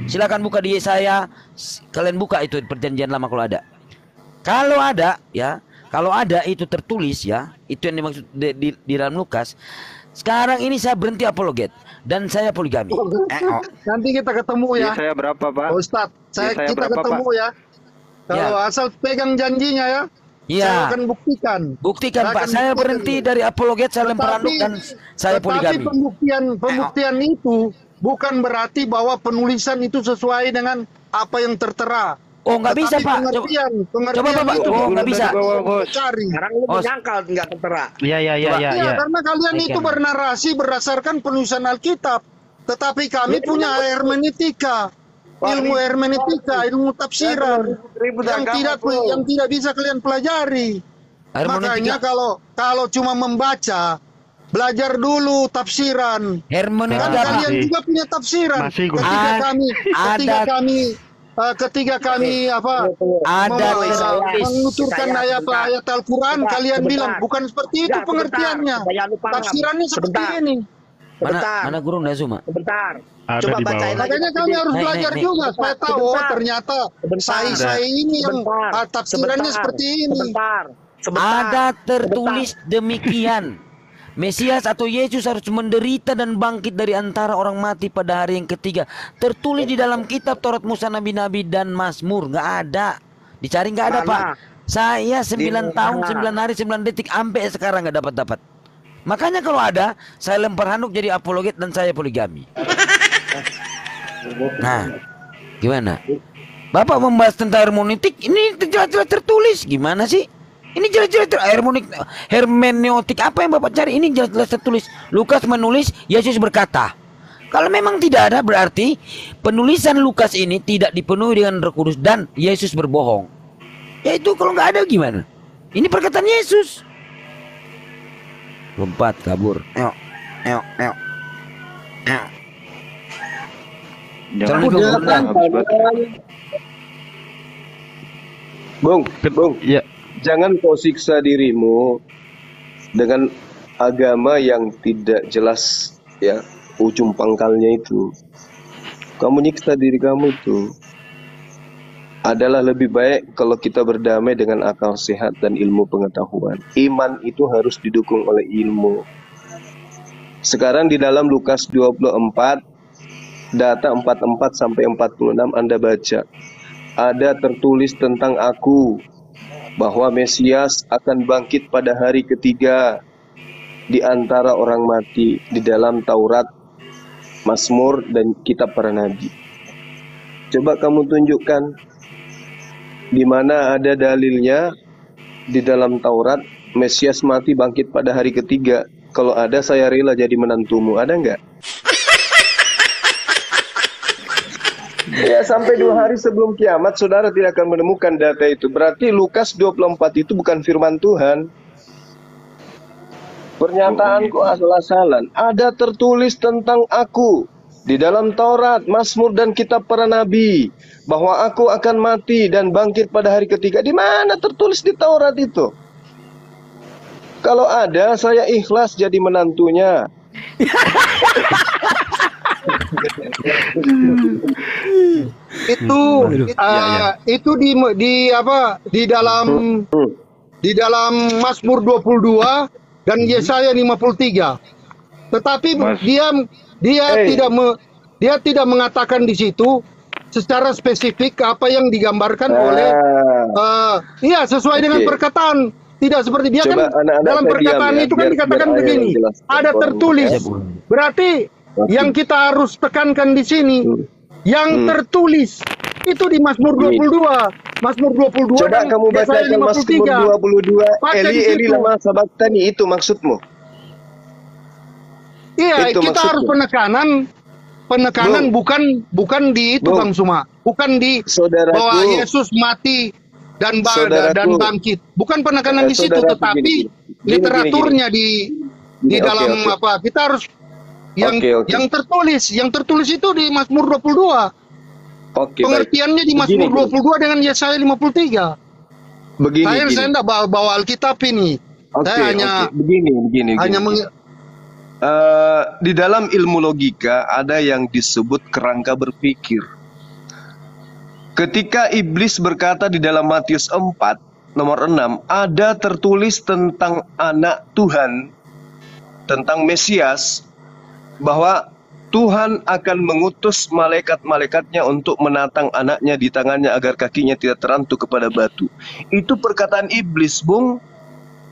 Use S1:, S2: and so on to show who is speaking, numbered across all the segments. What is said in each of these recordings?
S1: Silakan buka di Yesaya, kalian buka itu perjanjian lama kalau ada. Kalau ada ya, kalau ada itu tertulis ya, itu yang dimaksud di dalam Lukas. Sekarang ini saya berhenti apologet dan saya poligami.
S2: Nanti kita ketemu ya.
S3: Saya berapa, Pak?
S2: Ustadz, kita
S3: berapa,
S2: ketemu
S3: Pak?
S2: ya. Kalau asal pegang janjinya ya.
S1: Iya.
S2: Saya akan buktikan.
S1: Buktikan Pak, saya berhenti dari apologet, saya lempar handuk dan saya poligami.
S2: Tapi pembuktian itu bukan berarti bahwa penulisan itu sesuai dengan apa yang tertera.
S1: Oh, nggak bisa Pak. Coba Bapak. Oh, nggak bisa.
S2: Cari.
S4: Sekarang lu menyangkal nggak tertera.
S3: Iya.
S2: Karena kalian itu bernarasi berdasarkan penulisan Alkitab. Tetapi kami punya hermeneutika. Ilmu hermeneutika, ilmu tafsiran yang tidak bisa kalian pelajari. Makanya kalau cuma membaca, belajar dulu tafsiran.
S1: Hermeneutika.
S2: Kan kalian juga punya tafsiran. Ketika kami menuturkan ayat Al-Quran, kalian bilang bukan seperti itu pengertiannya. Tafsirannya seperti ini.
S1: Mana guru Nazuma?
S4: Sebentar.
S3: Coba bacain.
S2: Makanya kami harus belajar juga supaya tahu ternyata saya ini yang tafsirannya seperti ini.
S1: Ada tertulis demikian. Mesias atau Yesus harus menderita dan bangkit dari antara orang mati pada hari yang ketiga. Tertulis di dalam kitab Taurat, Musa, Nabi-Nabi dan Mazmur. Nggak ada. Dicari nggak ada Pak. Saya 9 tahun, 9 hari, 9 detik sampai sekarang nggak dapat. Makanya kalau ada, saya lempar handuk jadi apologet dan saya poligami. Nah, gimana? Bapak membahas tentang hermeneutik, ini jelas-jelas tertulis. Gimana sih? Ini jelas-jelas hermeneutik apa yang Bapak cari? Ini jelas-jelas tertulis. Lukas menulis, Yesus berkata. Kalau memang tidak ada, berarti penulisan Lukas ini tidak dipenuhi dengan Roh Kudus dan Yesus berbohong. Ya itu kalau nggak ada gimana? Ini perkataan Yesus. Lompat kabur.
S5: Bung, ya. Jangan kau siksa dirimu dengan agama yang tidak jelas ya, ujung pangkalnya itu. Kamu nyiksa diri kamu itu. Adalah lebih baik kalau kita berdamai dengan akal sehat dan ilmu pengetahuan. Iman itu harus didukung oleh ilmu. Sekarang di dalam Lukas 24 data 44 sampai 46 Anda baca. Ada tertulis tentang aku, bahwa Mesias akan bangkit pada hari ketiga di antara orang mati, di dalam Taurat, Mazmur, dan kitab para nabi. Coba kamu tunjukkan di mana ada dalilnya di dalam Taurat Mesias mati bangkit pada hari ketiga. Kalau ada, saya rela jadi menantumu. Ada nggak? Ya, sampai 2 hari sebelum kiamat saudara tidak akan menemukan data itu. Berarti Lukas 24 itu bukan firman Tuhan. Pernyataanku asal-asalan. Ada tertulis tentang aku di dalam Taurat, Mazmur, dan kitab para nabi, bahwa aku akan mati dan bangkit pada hari ketiga. Di mana tertulis di Taurat itu? Kalau ada, saya ikhlas jadi menantunya.
S2: Itu di dalam Mazmur 22 dan Yesaya 53. Tetapi dia tidak mengatakan di situ secara spesifik apa yang digambarkan oleh sesuai dengan perkataan. Tidak seperti dia kan dalam perkataan itu kan dikatakan begini, ada tertulis. Berarti yang kita harus tekankan di sini yang tertulis itu di Mazmur 22. Mazmur 22.
S5: Coba kamu bacakan Mazmur 22. Eli lama sabaktani, itu maksudmu?
S2: Iya, itu kita maksudmu. Harus penekanan bukan di itu Bang Suma. Bukan di bahwa Yesus mati dan bangkit. Bukan penekanan di situ, tetapi literaturnya di dalam apa? Kita harus yang tertulis itu di Mazmur 22. Pengertiannya di Mazmur 22 dengan Yesaya 53. Saya enggak bawa Alkitab ini. Saya hanya
S5: Di dalam ilmu logika ada yang disebut kerangka berpikir. Ketika iblis berkata di dalam Matius 4 nomor 6, ada tertulis tentang anak Tuhan, tentang Mesias, bahwa Tuhan akan mengutus malaikat-malaikatnya untuk menatang anaknya di tangannya agar kakinya tidak terantuk kepada batu. Itu perkataan iblis, Bung.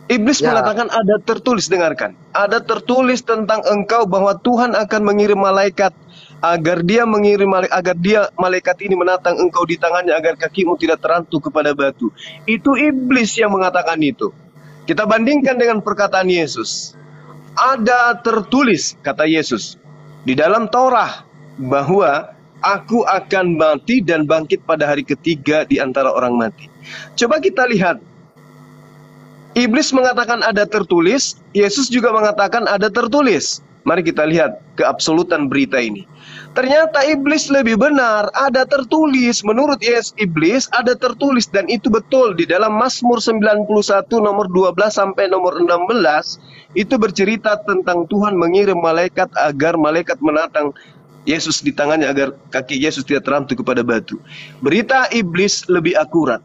S5: Iblis mengatakan ada tertulis, dengarkan. Ada tertulis tentang engkau bahwa Tuhan akan mengirim malaikat agar dia malaikat ini menatang engkau di tangannya agar kakimu tidak terantuk kepada batu. Itu iblis yang mengatakan itu. Kita bandingkan dengan perkataan Yesus. Ada tertulis, kata Yesus, di dalam Taurat bahwa aku akan mati dan bangkit pada hari ketiga di antara orang mati. Coba kita lihat. Iblis mengatakan ada tertulis, Yesus juga mengatakan ada tertulis. Mari kita lihat keabsolutan berita ini. Ternyata iblis lebih benar, ada tertulis. Menurut iblis ada tertulis, dan itu betul. Di dalam Mazmur 91 nomor 12 sampai nomor 16, itu bercerita tentang Tuhan mengirim malaikat agar malaikat menatang Yesus di tangannya agar kaki Yesus tidak terantuk kepada batu. Berita iblis lebih akurat.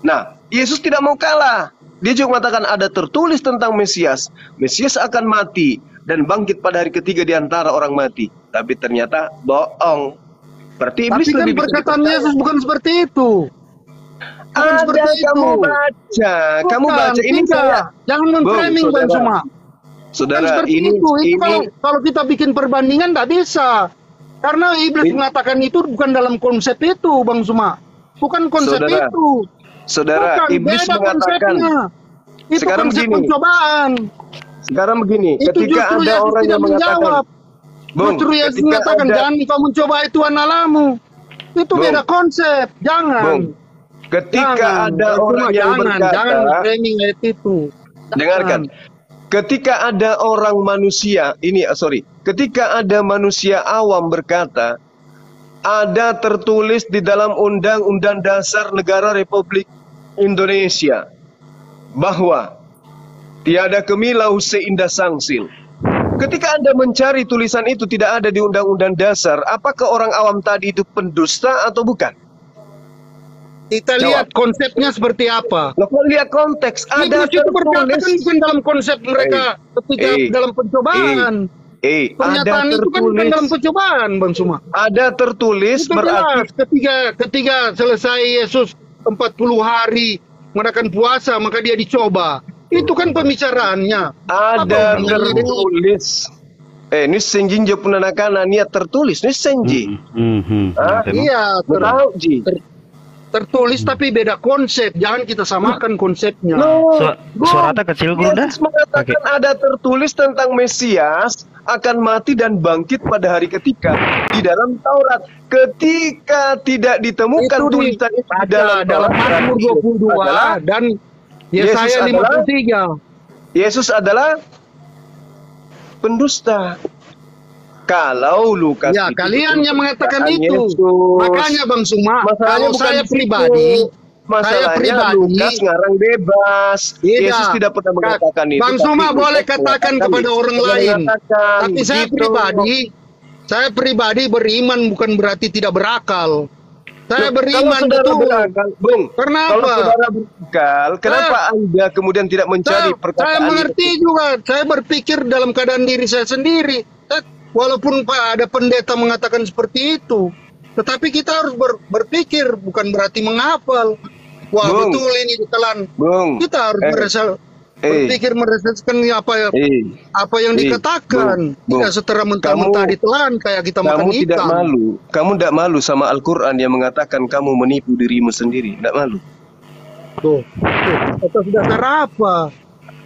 S5: Nah, Yesus tidak mau kalah. Dia juga mengatakan ada tertulis tentang Mesias. Mesias akan mati dan bangkit pada hari ketiga di antara orang mati. Tapi ternyata bohong. Berarti iblis
S2: Tapi
S5: lebih
S2: kan perkataan Yesus bukan seperti itu. Bukan
S5: ada
S2: seperti
S5: kamu
S2: itu.
S5: baca.
S2: Bukan,
S5: Kamu baca ini
S2: tidak. Jangan memframing Bang Suma.
S5: Saudara,
S2: Seperti
S5: ini
S2: kalau kita bikin perbandingan tidak bisa. Karena iblis mengatakan itu bukan dalam konsep itu, Bang Suma. Bukan konsep itu.
S5: Saudara,
S2: bukan,
S5: iblis
S2: beda
S5: mengatakan.
S2: konsepnya. Itu
S5: Sekarang
S2: konsep
S5: begini.
S2: pencobaan.
S5: Sekarang begini,
S2: Itu
S5: ketika
S2: justru
S5: ada
S2: Yesus
S5: orang
S2: tidak
S5: yang mengatakan,
S2: menjawab. Justru Yesus
S5: ketika
S2: mengatakan jangan kau mencoba itu analamu. Itu beda konsep. Jangan.
S5: Ketika ada orang yang berkata,
S2: jangan framing ayat itu.
S5: Dengarkan. Ketika ada orang manusia, ketika ada manusia awam berkata, ada tertulis di dalam Undang-Undang Dasar Negara Republik Indonesia bahwa tiada kemilau seindah sangsil. Ketika Anda mencari tulisan itu tidak ada di Undang-Undang Dasar, apakah orang awam tadi itu pendusta atau bukan?
S2: Kita lihat konsepnya seperti apa.
S5: Kalau lihat konteks, ada
S2: itu berkata kan bukan dalam konsep mereka ketika dalam pencobaan. Pernyataan
S5: ada
S2: itu kan bukan dalam pencobaan, Bang Suma.
S5: Ada tertulis
S2: itu
S5: berarti
S2: ketika selesai Yesus 40 hari mengadakan puasa, maka dia dicoba. Itu kan pembicaraannya.
S5: Ada tertulis. Ini senjin jo punanakana niat tertulis. Ini senji.
S2: Iya, tertulis tapi beda konsep. Jangan kita samakan konsepnya.
S3: Suaranya kecil Gunda.
S5: Yesus mengatakan ada tertulis tentang Mesias akan mati dan bangkit pada hari ketiga di dalam Taurat. Ketika tidak ditemukan tulisan itu di dalam
S2: Mazmur 22 dan Yesaya 53.
S5: Yesus adalah pendusta. Kalau Lukas
S2: ya, kalian yang mengatakan itu.
S5: Yesus.
S2: Makanya Bang Suma, kalau saya pribadi,
S5: Lukas ngarang bebas. Yesus tidak pernah mengatakan itu.
S2: Bang Suma boleh katakan kepada orang lain. Tapi saya pribadi beriman bukan berarti tidak berakal. Saya beriman betul.
S5: Bung,
S2: kenapa?
S5: Kalau saudara berakal, kenapa Anda kemudian tidak mencari perkataan?
S2: Saya mengerti juga. Saya berpikir dalam keadaan diri saya sendiri. Walaupun ada pendeta mengatakan seperti itu, tetapi kita harus berpikir, bukan berarti menghafal. Wah, betul ini ditelan. Kita harus berpikir merasakan apa yang dikatakan. Tidak setera mentah-mentah ditelan kayak kita makan ikan.
S5: Kamu tidak malu sama Al-Quran yang mengatakan kamu menipu dirimu sendiri? Tidak malu?
S2: Atas dasar apa?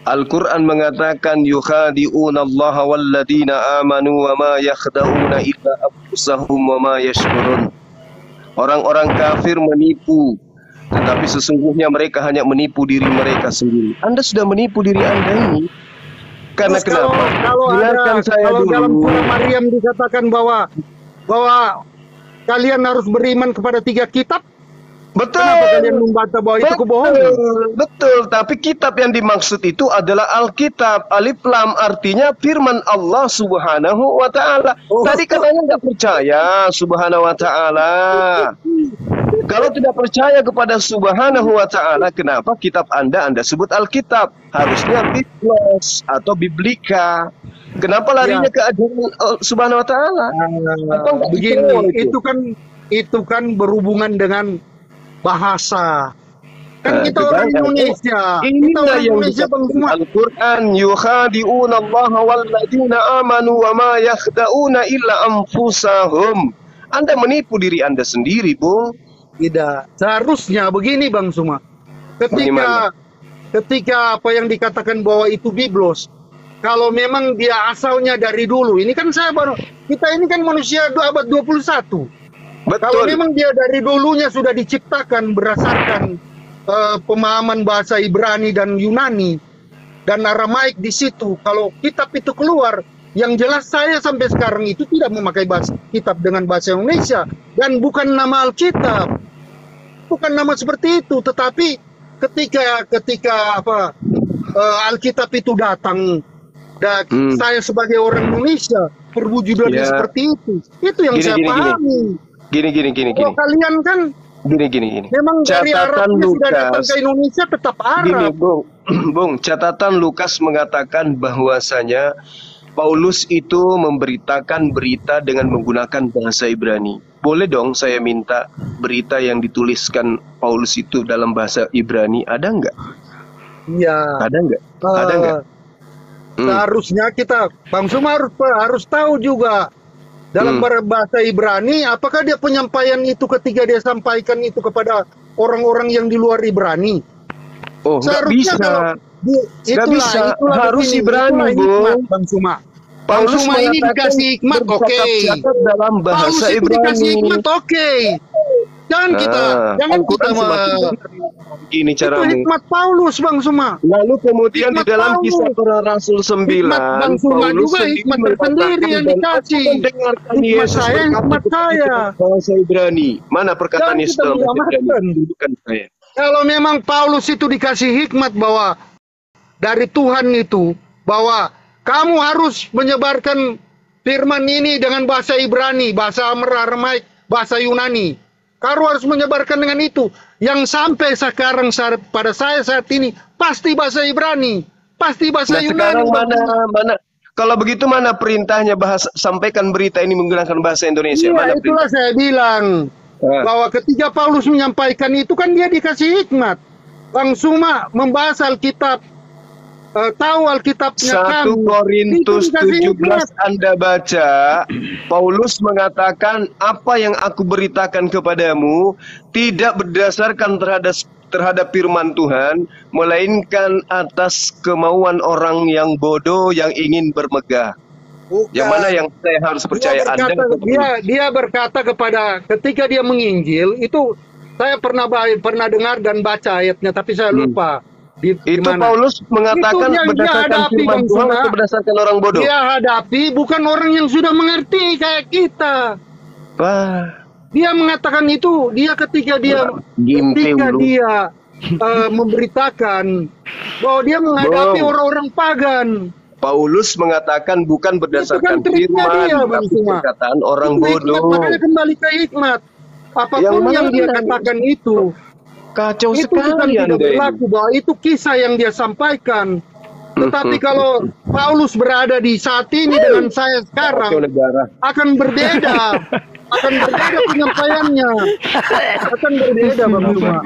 S5: Al-Quran mengatakan yukhadi'una Allah walladina amanu wa ma yakhda'una illa anfusahum wa ma yashkurun. Orang-orang kafir menipu, tetapi sesungguhnya mereka hanya menipu diri mereka sendiri. Anda sudah menipu diri Anda ini. Karena kenapa?
S2: Kalau dalam surah Maryam dikatakan bahwa kalian harus beriman kepada 3 kitab,
S5: Betul.
S2: Kenapa kalian membantah bahwa itu kebohongan?
S5: Betul, tapi kitab yang dimaksud itu adalah Alkitab. Alif Lam artinya firman Allah Subhanahu wa taala. Tadi katanya nggak percaya Subhanahu wa taala. Kalau tidak percaya kepada Subhanahu wa taala, kenapa kitab Anda sebut Alkitab? Harusnya Biblos atau Biblika. Kenapa larinya ke ajaran Subhanahu wa taala?
S2: Begini, itu kan berhubungan dengan bahasa. Kan kita orang Indonesia. Kita orang Indonesia Bang Suma.
S5: Al-Qur'an yukhadi'una Allah wal ladina amanu wa ma yakhda'una illa anfusahum. Anda menipu diri Anda sendiri, Bung.
S2: Tidak. Seharusnya begini Bang Suma. Ketika apa yang dikatakan bahwa itu Biblos, kalau memang dia asalnya dari dulu, ini kan kita ini kan manusia abad 21.
S5: Betul.
S2: Kalau memang dia dari dulunya sudah diciptakan berdasarkan pemahaman bahasa Ibrani dan Yunani dan Aramaik di situ, kalau kitab itu keluar, yang jelas saya sampai sekarang itu tidak memakai kitab dengan bahasa Indonesia dan bukan nama Alkitab, bukan nama seperti itu. Tetapi ketika Alkitab itu datang, dan saya sebagai orang Indonesia perwujudannya seperti itu yang saya pahami. Gini. Kalau kalian kan
S5: gini.
S2: Memang dari Arabnya sudah datang ke Indonesia tetap Arab.
S5: Gini, Bung, catatan Lukas mengatakan bahwasanya Paulus itu memberitakan berita dengan menggunakan bahasa Ibrani. Boleh dong saya minta berita yang dituliskan Paulus itu dalam bahasa Ibrani, ada nggak?
S2: Iya.
S5: Ada nggak? Ada nggak?
S2: Seharusnya kita, Bang Suma harus tahu juga. Dalam bahasa Ibrani, apakah dia penyampaian itu ketika dia sampaikan itu kepada orang-orang yang di luar Ibrani?
S5: Oh, nggak bisa. Nggak bisa. Harus Ibrani,
S2: Bang Suma.
S5: Paulus
S2: ini dikasih hikmat, oke.
S5: Dalam bahasa Ibrani.
S2: Dikasih hikmat, oke. Jangan kita
S5: ini cara
S2: itu hikmat Paulus Bang Suma.
S5: Lalu kemudian di dalam Kisah Para Rasul 9,
S2: Bang Suma juga hikmat tersendiri yang dikasih. Hikmat saya, hikmat saya.
S5: Bahasa Ibrani. Mana perkataan Yesus dalam bahasa Ibrani? Bukan saya.
S2: Kalau memang Paulus itu dikasih hikmat bahwa dari Tuhan itu, bahwa kamu harus menyebarkan firman ini dengan bahasa Ibrani, bahasa Aramaik, bahasa Yunani. Kamu harus menyebarkan dengan itu. Yang sampai sekarang pada saya saat ini pasti bahasa Ibrani, pasti bahasa Yunani.
S5: Sekarang mana? Kalau begitu mana perintahnya sampaikan berita ini menggunakan bahasa Indonesia?
S2: Iya,
S5: mana
S2: itulah saya bilang bahwa ketika Paulus menyampaikan itu kan dia dikasih hikmat. Bang Suma membahas Alkitab, tahu Alkitabnya
S5: 1 Korintus 17 Anda baca, Paulus mengatakan apa yang aku beritakan kepadamu tidak berdasarkan terhadap firman Tuhan, melainkan atas kemauan orang yang bodoh yang ingin bermegah.
S2: Bukan.
S5: Yang mana yang saya harus percaya
S2: dia berkata kepada ketika dia menginjil itu, saya pernah dengar dan baca ayatnya tapi saya lupa.
S5: Itu Paulus mengatakan berdasarkan firman Tuhan atau berdasarkan orang bodoh?
S2: Dia hadapi bukan orang yang sudah mengerti kayak kita. Dia mengatakan itu, ketika dia memberitakan bahwa dia menghadapi orang-orang pagan.
S5: Paulus mengatakan bukan berdasarkan firman, tapi perkataan orang bodoh.
S2: Makanya kembali ke hikmat. Apapun yang dia katakan itu.
S5: Kacau
S2: itu
S5: sekali
S2: tidak berlaku bahwa itu kisah yang dia sampaikan. Tetapi kalau Paulus berada di saat ini dengan saya sekarang akan berbeda penyampaiannya, akan berbeda Bang Suma.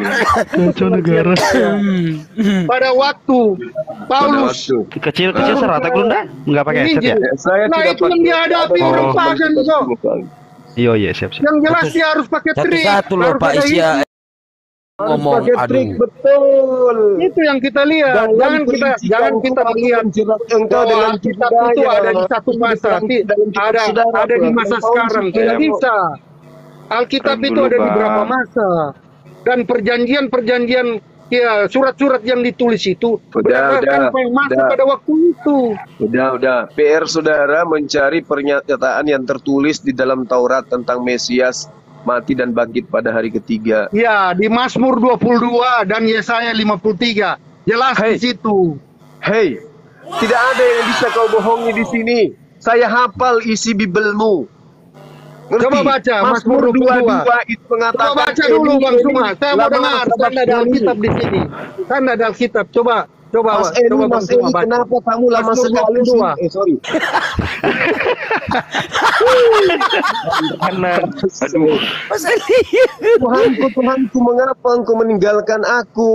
S2: Pada waktu Paulus
S3: kecil serata Glunda nggak pakai headset ya?
S2: Nah itu yang dihadapi orang pagan kok.
S3: Iya siap.
S2: Yang jelas dia harus pakai trik.
S1: Satu loh Pak Isya ngomong
S5: trik, betul.
S2: Itu yang kita lihat. Jangan kita melihat bahwa kitab itu ada di satu masa, ada di masa sekarang. Tidak bisa. Alkitab itu ada di berapa masa, dan perjanjian ya surat-surat yang ditulis itu berdasarkan masa pada waktu itu.
S5: Udah. PR saudara mencari pernyataan yang tertulis di dalam Taurat tentang Mesias mati dan bangkit pada hari ketiga.
S2: Ya, di Mazmur 22 dan Yesaya 53. Jelas di situ.
S5: Hei, tidak ada yang bisa kau bohongi di sini. Saya hafal isi Bibelmu. Ngerti?
S2: Coba baca Mazmur 22
S5: itu mengatakan.
S2: Coba baca dulu Bang Suma. Saya mau dengar. Kan ada Alkitab di sini. Kan ada Alkitab. Coba
S5: Mas Eni,
S2: coba Bang
S5: Mas
S2: Suma
S5: Eni,
S2: baca.
S5: kenapa kamu lama
S2: Mazmur
S5: sekali
S2: 22.
S5: sorry.
S3: Aduh.
S5: Tuhanku, mengapa engkau meninggalkan aku?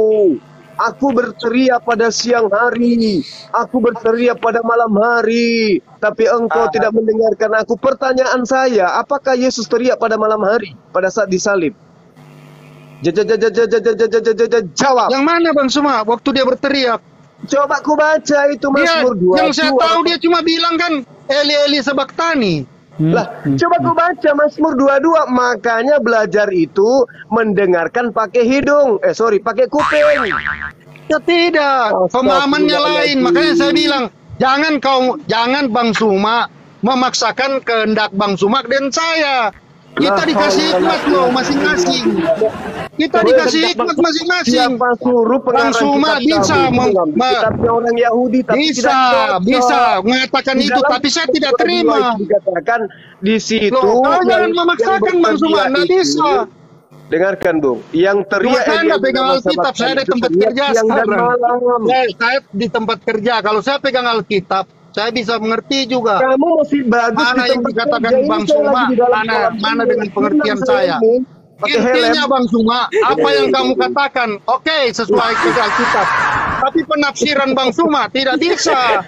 S5: Aku berteriak pada siang hari, aku berteriak pada malam hari, tapi engkau tidak mendengarkan aku. Pertanyaan saya, apakah Yesus teriak pada malam hari pada saat disalib? Jawab.
S2: Yang mana Bang Suma waktu dia berteriak?
S5: Coba ku baca itu Mazmur 22.
S2: Yang saya tahu dia cuma bilang kan Eli Eli Sabaktani.
S5: Lah, coba ku baca Mazmur 22. Makanya belajar itu mendengarkan pakai hidung. Pakai kuping.
S2: Ya tidak, pemahamannya lain. Makanya saya bilang, jangan Bang Suma memaksakan kehendak Bang Suma dan saya. Kita dikasih hikmat loh masing-masing. Kita dikasih hikmat masing-masing.
S5: Siapa suruh
S2: Bang Suma bisa
S5: kitabnya orang Yahudi tapi
S2: bisa mengatakan itu, tapi saya tidak terima.
S5: Dikatakan di situ.
S2: Loh, jangan memaksakan Bang Suma, nggak bisa.
S5: Dengarkan Bung, yang teriak
S2: saya nggak pegang Alkitab, saya di tempat kerja sekarang. Saya di tempat kerja, kalau saya pegang Alkitab, saya bisa mengerti juga.
S5: Kamu masih bagus
S2: mana yang dikatakan Bang Suma, mana dengan pengertian saya. Intinya Bang Suma, apa yang kamu katakan, oke, sesuai dengan Alkitab. Tapi penafsiran Bang Suma tidak bisa.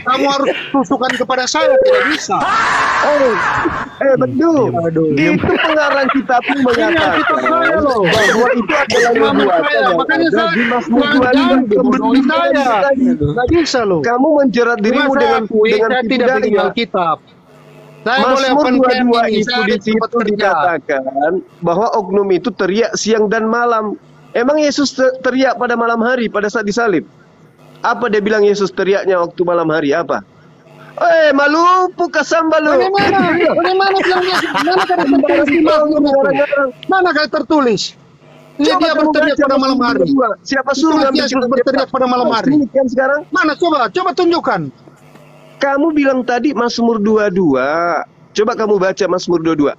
S2: Kamu harus tusukan kepada saya, tidak bisa.
S5: Betul. Itu pengarang kitabmu mengatakan bahwa itu adalah nubuatan.
S2: Makanya saya bodohi saya. Nggak bisa loh.
S5: Kamu menjerat dirimu dengan
S2: saya tidak pegang Alkitab. Saya boleh open cam ini,
S5: itu di situ dikatakan bahwa oknum itu teriak siang dan malam. Emang Yesus teriak pada malam hari pada saat disalib? Apa dia bilang Yesus teriaknya waktu malam hari? Apa? Malupu kasambalu.
S2: Bagaimana bilang Yesus? Mana kayak tertulis? Dia berteriak pada malam hari.
S5: Siapa suruh
S2: Yesus berteriak pada malam hari?
S5: Sekarang
S2: mana coba tunjukkan.
S5: Kamu bilang tadi Mazmur 22. Coba kamu baca Mazmur 22.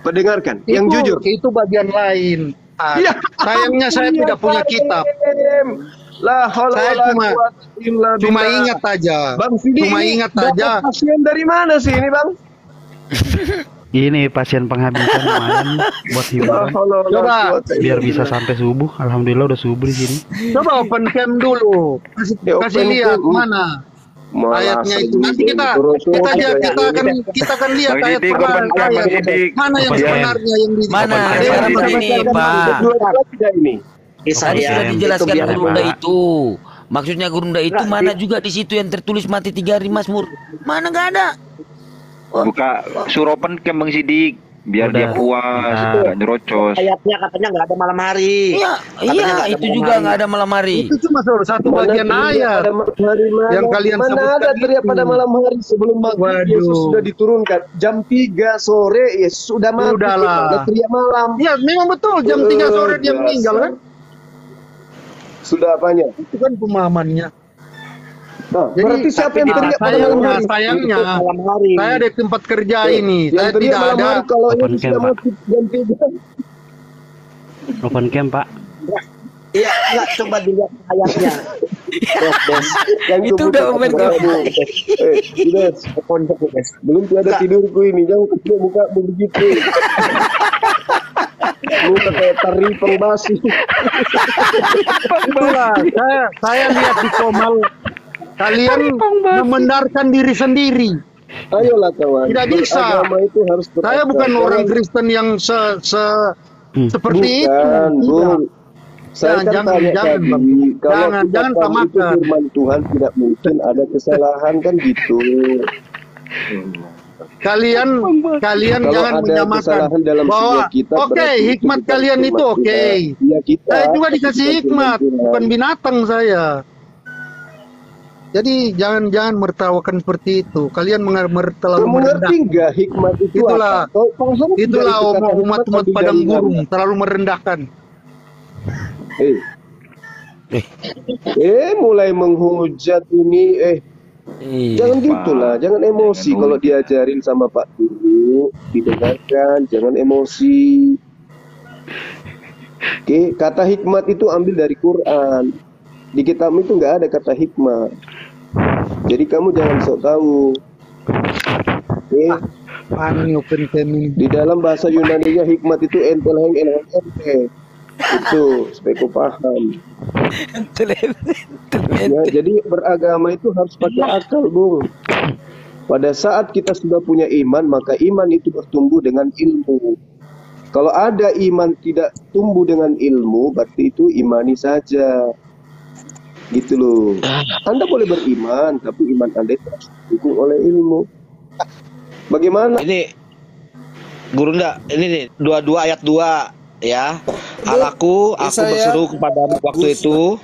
S5: Pendengarkan, yang jujur.
S2: Itu bagian lain. Sayangnya saya tidak punya kitab. Saya cuma ingat aja.
S5: Bang Sidi,
S2: cuma ingat aja.
S5: Pasien dari mana sih ini, Bang?
S3: Ini pasien penghabisan lumayan buat hiburan.
S2: Coba
S3: biar bisa sampai subuh. Alhamdulillah udah subuh di sini.
S2: Coba open cam dulu. Kasih lihat mana ayatnya itu. Nanti kita akan lihat ayat mana yang sebenarnya yang di
S1: mana ini Pak. Tadi sudah dijelaskan Gurunda itu. Maksudnya Gurunda itu mana juga di situ yang tertulis mati 3 hari Mazmur. Mana nggak ada.
S6: Buka suropen ke Bang Sidik biar dia puas, nggak nyerocos.
S4: Ayatnya katanya nggak ada malam hari.
S1: Iya, itu juga nggak ada malam hari.
S2: Itu cuma satu bagian ayat yang kalian sebutkan.
S5: Mana ada teriak pada malam hari sebelum maghrib Yesus sudah diturunkan jam 3 sore Yesus sudah mati. Sudah teriak malam.
S2: Iya, memang betul jam 3 sore dia meninggal kan?
S5: Sudah apanya?
S2: Itu kan pemahamannya.
S5: Jadi, berarti siapa yang teriak pada malam hari?
S2: Sayangnya, saya di tempat kerja ini, saya tidak ada.
S5: Kalau ini sudah mati jam 3.
S3: Open cam Pak.
S4: Iya, enggak, coba dilihat ayatnya.
S1: Itu udah open cam.
S5: Belum ada tidurku ini, jangan kedua muka begitu. Muka kayak tari pengbasi.
S2: Saya lihat di Komal. Kalian membenarkan diri sendiri.
S5: Ayolah kawan.
S2: Tidak bisa.
S5: Itu harus
S2: saya bukan orang Kristen yang seperti itu.
S5: Bung. Saya kan
S2: jangan samakan.
S5: Firman Tuhan tidak mungkin ada kesalahan kan gitu.
S2: Kalian jangan menyamakan bahwa hikmat kalian itu saya juga dikasih hikmat, bukan binatang saya. Jadi jangan mertawakan seperti itu. Kalian terlalu
S5: Kamu ngerti
S2: merendahkan.
S5: nggak hikmat itu
S2: Itulah,
S5: apa?
S2: itulah umat-umat padang
S5: gurung.
S2: gurung terlalu merendahkan.
S5: Mulai menghujat ini, jangan gitulah, jangan emosi. Kalau diajarin sama Pak Guru, didengarkan, jangan emosi. Oke, kata hikmat itu ambil dari Quran. Di kitab itu nggak ada kata hikmat. Jadi kamu jangan sok tahu. Oke. Di dalam bahasa Yunani-nya hikmat itu entelheng ente. Itu supaya kau paham. Ya, jadi beragama itu harus pakai akal, Bung. Pada saat kita sudah punya iman, maka iman itu bertumbuh dengan ilmu. Kalau ada iman tidak tumbuh dengan ilmu, berarti itu imani saja. Gitu loh. Anda boleh beriman, tapi iman Anda itu harus didukung oleh ilmu. Bagaimana?
S4: Ini Guru ndak, ini nih dua ayat 2 ya. Aku berseru kepada waktu itu.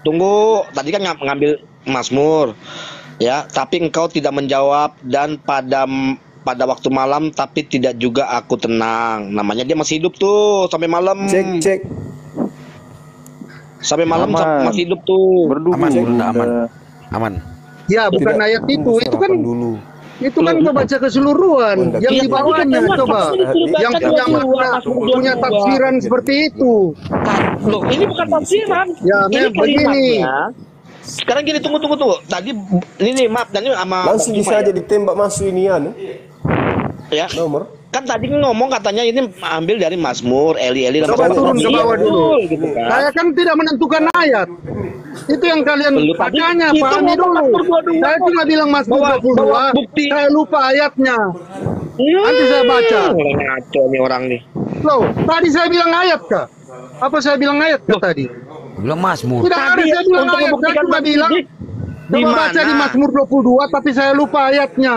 S4: Tunggu, tadi kan ngambil Mazmur ya, tapi engkau tidak menjawab dan pada waktu malam tapi tidak juga aku tenang. Namanya dia masih hidup tuh sampai malam.
S7: Cek.
S4: Sampai malam masih hidup tuh.
S1: Aman.
S2: Ya, bukan ayat itu kan
S7: dulu.
S2: itu kan kita baca keseluruhan yang di bawahnya coba. Yang punya tafsiran seperti itu.
S4: Loh, ini bukan tafsiran.
S2: Ya,
S4: Ini
S2: begini.
S4: kalimatnya. Sekarang gini, tunggu. Tadi ini maaf, dan ini sama
S7: Langsung bisa aja ditembak masuk inian.
S4: ya.
S7: Nomor.
S4: Kan tadi ngomong katanya ini ambil dari Mazmur, Eli.
S2: Coba turun ke bawah dulu.
S4: Gitu kan.
S2: Saya kan tidak menentukan ayat. Itu yang kalian
S4: Belum, tadi
S2: makanya
S4: itu
S2: pahami
S4: ngomong
S2: dulu.
S4: Mazmur 22.
S2: Saya cuma bilang Mazmur
S4: Bawa
S2: 22.
S4: bukti.
S2: Saya lupa ayatnya. Nanti saya baca.
S4: Mulai ngaco nih orang nih.
S2: Loh, tadi saya bilang ayat kah? Apa saya bilang ayat kah tadi?
S1: Belum Mazmur.
S2: Tidak ada saya bilang
S4: untuk
S2: ayat. Saya
S4: membuktikan
S2: cuma bilang coba baca di Mazmur 22 tapi saya lupa ayatnya.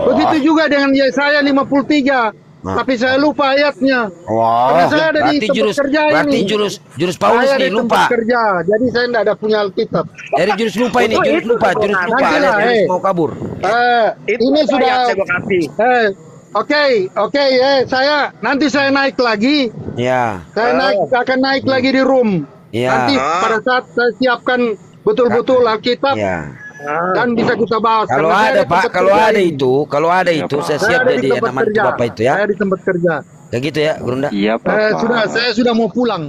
S2: Begitu juga dengan Yesaya 53. Tapi saya lupa ayatnya. Karena saya ada di tempat kerja
S1: berarti
S2: ini.
S1: jurus Paulus
S2: Saya
S1: nih
S2: di
S1: lupa.
S2: tempat kerja, jadi saya tidak ada punya Alkitab.
S1: Dari jurus lupa ini, jurus lupa.
S2: Nanti lah,
S1: Jurus mau kabur.
S2: Ini sudah. Oke, nanti saya naik lagi.
S1: Ya.
S2: Saya akan naik lagi di room.
S1: Ya.
S2: Nanti pada saat saya siapkan betul-betul Alkitab
S1: Ya.
S2: dan bisa kita bahas.
S1: Kalau
S2: Karena saya
S1: ada
S2: di
S1: Pak,
S2: tempat
S1: kalau
S2: kerja
S1: ada
S2: ini.
S1: itu, saya
S2: Saya
S1: siap
S2: ada di
S1: jadi
S2: tempat
S1: anak
S2: kerja.
S1: Bapak itu ya.
S2: Saya di tempat kerja.
S1: Kayak gitu ya, Gurunda.
S6: Iya, Pak.
S2: Saya sudah mau pulang.